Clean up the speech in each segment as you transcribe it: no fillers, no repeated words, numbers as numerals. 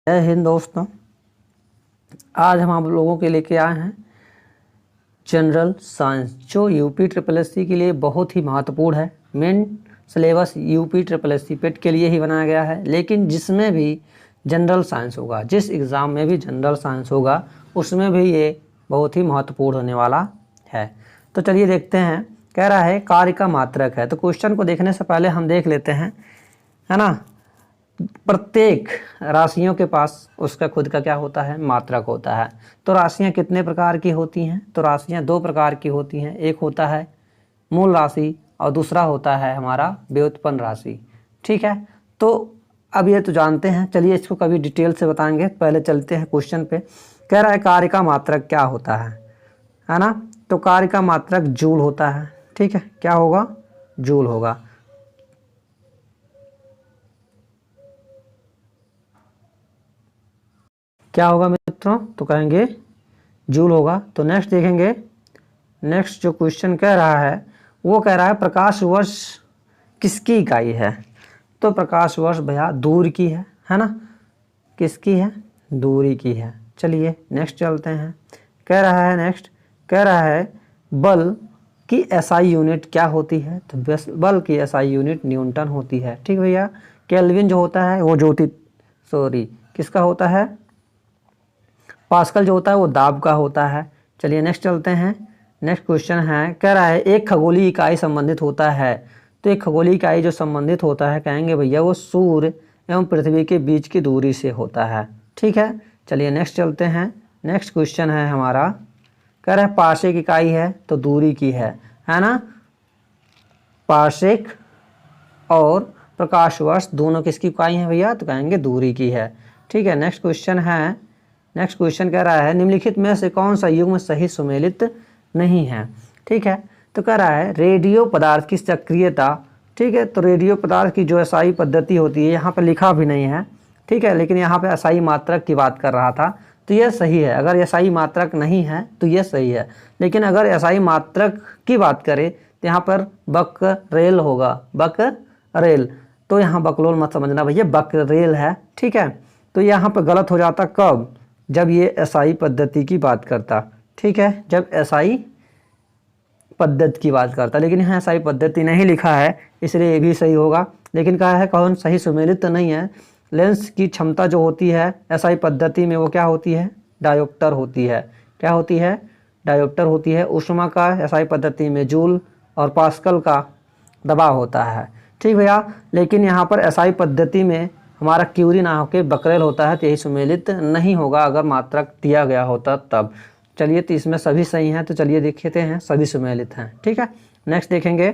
जय हिंद दोस्तों। आज हम आप लोगों के लेके आए हैं जनरल साइंस, जो यूपी ट्रिपल एससी के लिए बहुत ही महत्वपूर्ण है। Main syllabus UP triple SC पेट के लिए ही बनाया गया है, लेकिन जिसमें भी जनरल साइंस होगा, जिस एग्ज़ाम में भी जनरल साइंस होगा, उसमें भी ये बहुत ही महत्वपूर्ण होने वाला है। तो चलिए देखते हैं। कह रहा है कार्य का मात्रक है। तो क्वेश्चन को देखने से पहले हम देख लेते हैं, है ना। प्रत्येक राशियों के पास उसका खुद का क्या होता है, मात्रक होता है। तो राशियां कितने प्रकार की होती हैं? तो राशियां दो प्रकार की होती हैं। एक होता है मूल राशि और दूसरा होता है हमारा व्युत्पन्न राशि। ठीक है, तो अब ये तो जानते हैं, चलिए इसको कभी डिटेल से बताएंगे। पहले चलते हैं क्वेश्चन पे। कह रहा है कार्य का मात्रक क्या होता है ना। तो कार्य का मात्रक जूल होता है। ठीक है, क्या होगा? जूल होगा। क्या होगा मित्रों? तो कहेंगे जूल होगा। तो नेक्स्ट देखेंगे। नेक्स्ट जो क्वेश्चन कह रहा है वो कह रहा है प्रकाश वर्ष किसकी इकाई है? तो प्रकाश वर्ष भैया दूर की है ना। किसकी है? दूरी की है। चलिए नेक्स्ट चलते हैं। कह रहा है नेक्स्ट, कह रहा है बल की एसआई यूनिट क्या होती है? तो बल की एसआई यूनिट न्यूटन होती है। ठीक भैया। केल्विन जो होता है वो किसका होता है? पास्कल जो होता है वो दाब का होता है। चलिए नेक्स्ट चलते हैं। नेक्स्ट क्वेश्चन है, कह रहा है एक खगोलीय इकाई संबंधित होता है। तो एक खगोलीय इकाई जो संबंधित होता है, कहेंगे भैया वो सूर्य एवं पृथ्वी के बीच की दूरी से होता है। ठीक है, चलिए नेक्स्ट चलते हैं। नेक्स्ट क्वेश्चन है हमारा, कह रहा है पार्शिक इकाई है तो दूरी की है ना। पार्शिक और प्रकाश वर्ष दोनों किसकी इकाई है भैया? तो कहेंगे दूरी की है। ठीक है, नेक्स्ट क्वेश्चन है। नेक्स्ट क्वेश्चन कह रहा है निम्नलिखित में से कौन सा युग्म सही सुमेलित नहीं है? ठीक है, तो कह रहा है रेडियो पदार्थ की सक्रियता। ठीक है, तो रेडियो पदार्थ की जो एसआई पद्धति होती है, यहाँ पे लिखा भी नहीं है। ठीक है, लेकिन यहाँ पे एसआई मात्रक की बात कर रहा था, तो यह सही है। अगर एसआई मात्रक नहीं है तो यह सही है, लेकिन अगर एसआई मात्रक की बात करें तो यहाँ पर बकरेल होगा। बकरेल, तो यहाँ बकलोल मत समझना भैया, बकरेल है। ठीक है, तो यहाँ पर गलत हो जाता कब? जब ये एसआई पद्धति की बात करता। ठीक है, जब एसआई पद्धति की बात करता, लेकिन यहाँ एसआई पद्धति नहीं लिखा है, इसलिए ये भी सही होगा। लेकिन कहा है कौन सही सुमेलित तो नहीं है। लेंस की क्षमता जो होती है एसआई पद्धति में वो क्या होती है? डायोप्टर होती है। क्या होती है? डायोप्टर होती है। ऊष्मा का एसआई पद्धति में जूल और पास्कल का दबाव होता है। ठीक भैया, लेकिन यहाँ पर एसआई पद्धति में हमारा क्यूरी ना होकर बकरेल होता है, तो यही सुमेलित नहीं होगा अगर मात्रक दिया गया होता तब। चलिए, तो इसमें सभी सही हैं, तो चलिए देखते हैं, सभी सुमेलित हैं। ठीक है, नेक्स्ट देखेंगे।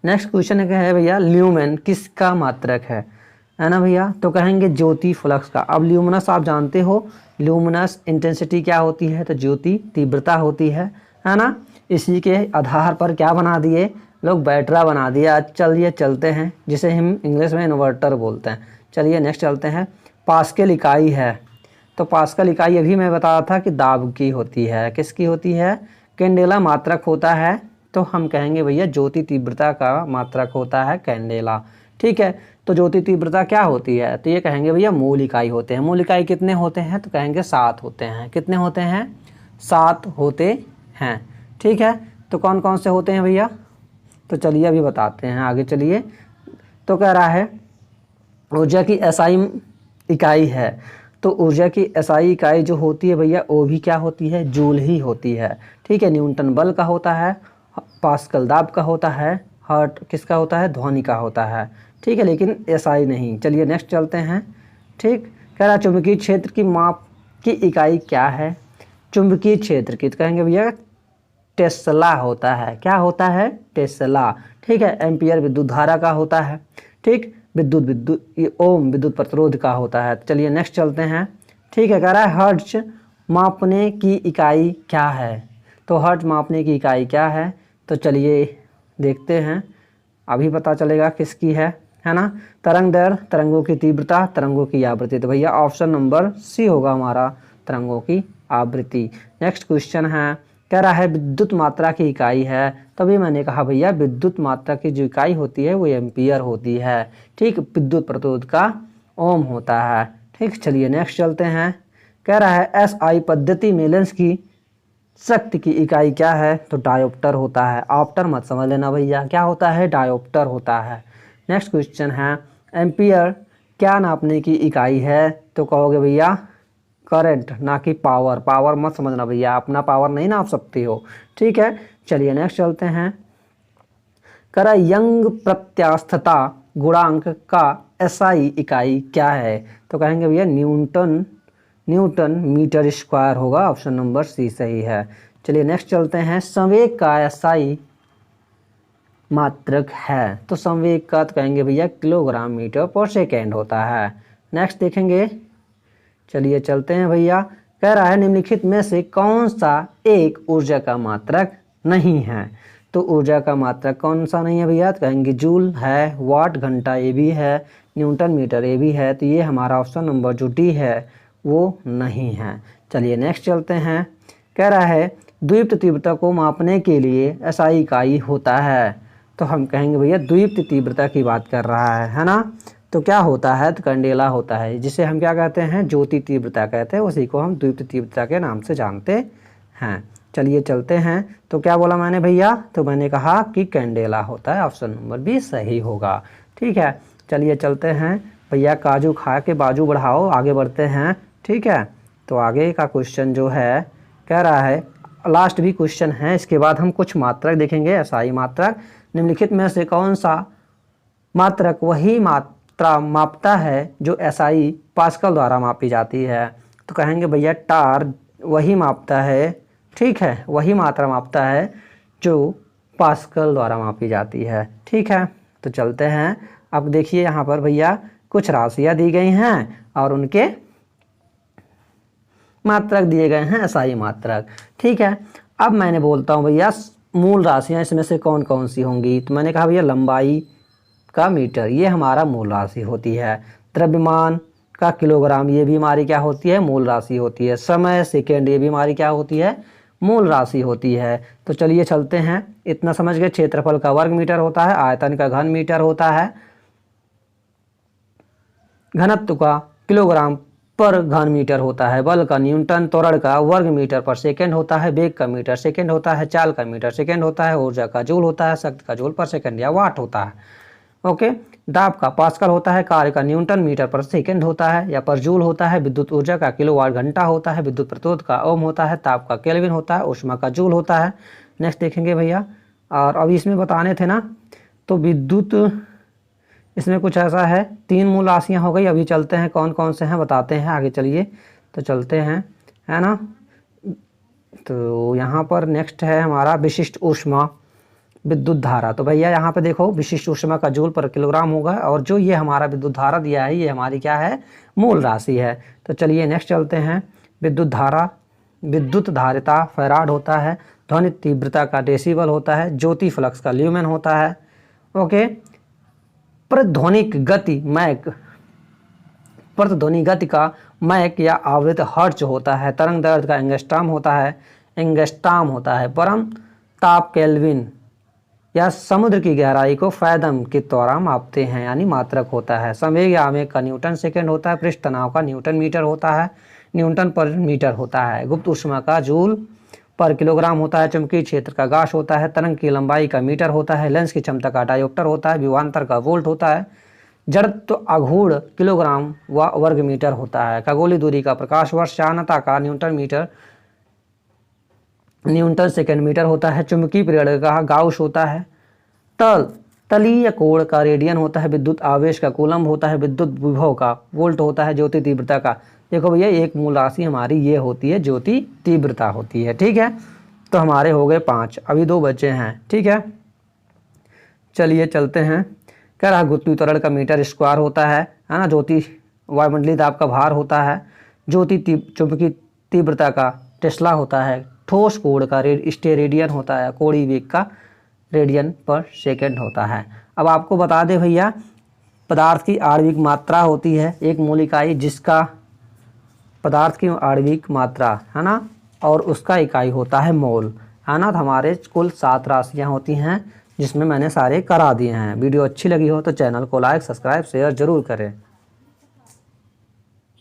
नेक्स्ट क्वेश्चन है भैया ल्यूमेन किसका मात्रक है ना भैया? तो कहेंगे ज्योति फ्लक्स का। अब ल्यूमिनस आप जानते हो, ल्यूमिनस इंटेंसिटी क्या होती है? तो ज्योति तीव्रता होती है ना। इसी के आधार पर क्या बना दिए लोग? बैटरा बना दिया। चलिए चलते हैं, जिसे हम इंग्लिश में इन्वर्टर बोलते हैं। चलिए नेक्स्ट चलते हैं। पास्कल इकाई है, तो पास्कल इकाई अभी मैं बता रहा था कि दाब की होती है। किसकी होती है? कैंडेला मात्रक होता है, तो हम कहेंगे भैया ज्योति तीव्रता का मात्रक होता है कैंडेला। ठीक है, तो ज्योति तीव्रता क्या होती है? तो ये कहेंगे भैया मूल इकाई होते हैं। मूल इकाई कितने होते हैं? तो कहेंगे 7 होते हैं। कितने होते हैं? 7 होते हैं। ठीक है, तो कौन कौन से होते हैं भैया? तो चलिए अभी बताते हैं, आगे चलिए। तो कह रहा है ऊर्जा की एसआई इकाई है, तो ऊर्जा की एसआई इकाई जो होती है भैया वो भी क्या होती है? जूल ही होती है। ठीक है, न्यूटन बल का होता है, पास्कल दाब का होता है, हर्ट किसका होता है? ध्वनि का होता है। ठीक है, लेकिन एसआई नहीं। चलिए नेक्स्ट चलते हैं। ठीक, कह रहा चुंबकीय क्षेत्र की माप की इकाई क्या है? चुंबकीय क्षेत्र की, तो कहेंगे भैया टेस्ला होता है। क्या होता है? टेस्ला। ठीक है, एम्पियर विद्युत धारा का होता है। ठीक, विद्युत ओम विद्युत प्रतिरोध का होता है। चलिए नेक्स्ट चलते हैं। ठीक है, कह रहा है हर्ट्ज मापने की इकाई क्या है? तो हर्ट्ज मापने की इकाई क्या है? तो चलिए देखते हैं, अभी पता चलेगा किसकी है ना। तरंग दर, तरंगों की तीव्रता, तरंगों की आवृत्ति। तो भैया ऑप्शन नंबर सी होगा हमारा, तरंगों की आवृत्ति। नेक्स्ट क्वेश्चन है, कह रहा है विद्युत मात्रा की इकाई है। तभी मैंने कहा भैया विद्युत मात्रा की जो इकाई होती है वो एम्पियर होती है। ठीक, विद्युत प्रतिरोध का ओम होता है। ठीक, चलिए नेक्स्ट चलते हैं। कह रहा है एसआई पद्धति में लेंस की शक्ति की इकाई क्या है? तो डायोप्टर होता है। ऑप्टर मत समझ लेना भैया, क्या होता है? डायोप्टर होता है। नेक्स्ट क्वेश्चन है एम्पियर क्या नापने की इकाई है? तो कहोगे भैया करंट, ना कि पावर। पावर मत समझना भैया, अपना पावर नहीं नाप सकते हो। ठीक है, चलिए नेक्स्ट चलते हैं। करा यंग प्रत्यास्थता गुणांक का एसआई इकाई क्या है? तो कहेंगे भैया न्यूटन मीटर स्क्वायर होगा। ऑप्शन नंबर सी सही है। चलिए नेक्स्ट चलते हैं। संवेग का एसआई मात्रक है? तो संवेग का तो कहेंगे भैया किलोग्राम मीटर पर सेकेंड होता है। नेक्स्ट देखेंगे, चलिए चलते हैं भैया। कह रहा है निम्नलिखित में से कौन सा एक ऊर्जा का मात्रक नहीं है? तो ऊर्जा का मात्रक कौन सा नहीं है भैया? तो कहेंगे जूल है, वाट घंटा ये भी है, न्यूटन मीटर ये भी है। तो ये हमारा ऑप्शन नंबर जो डी है वो नहीं है। चलिए नेक्स्ट चलते हैं। कह रहा है द्वीप्त तीव्रता को मापने के लिए एसआई इकाई होता है? तो हम कहेंगे भैया द्वीप्त तीव्रता की बात कर रहा है ना। तो क्या होता है? तो कैंडेला होता है, जिसे हम क्या कहते हैं? ज्योति तीव्रता कहते हैं। उसी को हम द्वीप्त तीव्रता के नाम से जानते हैं। चलिए चलते हैं। तो क्या बोला मैंने भैया? तो मैंने कहा कि कैंडेला होता है। ऑप्शन नंबर बी सही होगा। ठीक है, चलिए चलते हैं भैया। काजू खा के बाजू बढ़ाओ, आगे बढ़ते हैं। ठीक है, तो आगे का क्वेश्चन जो है कह रहा है, लास्ट भी क्वेश्चन है, इसके बाद हम कुछ मात्रक देखेंगे। एसआई मात्रक निम्नलिखित में से कौन सा मात्रक वही मात्रा मापता है जो एसआई पास्कल द्वारा मापी जाती है? तो कहेंगे भैया टार वही मापता है। ठीक है, वही मात्रा मापता है जो पास्कल द्वारा मापी जाती है। ठीक है, तो चलते हैं। अब देखिए यहाँ पर भैया कुछ राशियाँ दी गई हैं और उनके मात्रक दिए गए हैं, एसआई मात्रक। ठीक है, अब मैंने बोलता हूँ भैया मूल राशियाँ इसमें से कौन कौन सी होंगी? तो मैंने कहा भैया लंबाई का मीटर, ये हमारा मूल राशि होती है। द्रव्यमान का किलोग्राम, ये भी हमारी क्या होती है? मूल राशि होती है। समय सेकेंड, ये भी हमारी क्या होती है? मूल राशि होती है। तो चलिए चलते हैं, इतना समझ गए। क्षेत्रफल का वर्ग मीटर होता है, आयतन का घन मीटर होता है, घनत्व का किलोग्राम पर घन मीटर होता है, बल का न्यूटन, त्वरण का वर्ग मीटर पर सेकंड होता है, वेग का मीटर सेकंड होता है, चाल का मीटर सेकंड होता है, ऊर्जा का जूल होता है, शक्ति का जूल पर सेकंड या वाट होता है। ओके, दाब का पास्कल होता है, कार्य का न्यूटन मीटर पर सेकंड होता है या पर जूल होता है, विद्युत ऊर्जा का किलोवाट घंटा होता है, विद्युत प्रतिरोध का ओम होता है, ताप का केल्विन होता है, ऊष्मा का जूल होता है। नेक्स्ट देखेंगे भैया। और अभी इसमें बताने थे ना, तो विद्युत इसमें कुछ ऐसा है, 3 मूल राशियाँ हो गई। अभी चलते हैं कौन कौन से हैं बताते हैं, आगे चलिए। तो चलते हैं, है ना। तो यहाँ पर नेक्स्ट है हमारा विशिष्ट ऊष्मा विद्युत धारा। तो भैया यहाँ पे देखो विशिष्ट ऊष्मा का जूल पर किलोग्राम होगा, और जो ये हमारा विद्युत धारा दिया है ये हमारी क्या है? मूल राशि है। तो चलिए नेक्स्ट चलते हैं। विद्युत धारा, विद्युत धारिता फैराड होता है, ध्वनि तीव्रता का डेसिबल होता है, ज्योति फ्लक्स का ल्यूमेन होता है। ओके, प्रतिध्वनिक गति मैक, प्रतिध्वनि गति का मैक या आवृत्ति हर्ट्ज होता है, तरंग दैर्ध्य का एंगस्ट्रॉम होता है, परम ताप केल्विन या समुद्र की गहराई को फैदम के द्वारा मापते हैं, यानी मात्रक होता है। संवेग या आवेग का न्यूटन सेकेंड होता है, पृष्ठ तनाव का न्यूटन मीटर होता है, न्यूटन पर मीटर होता है, गुप्त ऊष्मा का जूल पर किलोग्राम होता है, चुंबकीय क्षेत्र का गाश होता है, तरंग की लंबाई का मीटर होता है, लेंस की क्षमता का डायोप्टर होता है, विभवांतर का वोल्ट होता है, जड़त्व आघूर्ण किलोग्राम व वर्ग मीटर होता है, खगोलीय दूरी का प्रकाश वर्ष, चालकता का न्यूटन सेकेंड मीटर होता है, चुंबकीय प्रेरण का गाउस होता है, तलीय कोण का रेडियन होता है, विद्युत आवेश का कूलम्ब होता है, विद्युत विभव का वोल्ट होता है, ज्योति तीव्रता का, देखो भैया एक मूल राशि हमारी ये होती है, ज्योति तीव्रता होती है। ठीक है, तो हमारे हो गए 5, अभी 2 बचे हैं। ठीक है, चलिए चलते हैं। कह रहा गुरुत्वीय त्वरण का मीटर स्क्वायर होता है ना, ज्योति वायुमंडलीय दाब का भार होता है, ज्योति चुंबकीय तीव्रता का टेस्ला होता है, ठोस कोण का स्टेरेडियन होता है, कोणीय वेग का रेडियन पर सेकेंड होता है। अब आपको बता दें भैया, पदार्थ की आणविक मात्रा होती है एक मूल इकाई, जिसका पदार्थ की आणविक मात्रा है ना, और उसका इकाई होता है मोल, है ना। तो हमारे कुल 7 राशियाँ होती हैं, जिसमें मैंने सारे करा दिए हैं। वीडियो अच्छी लगी हो तो चैनल को लाइक सब्सक्राइब शेयर जरूर करें।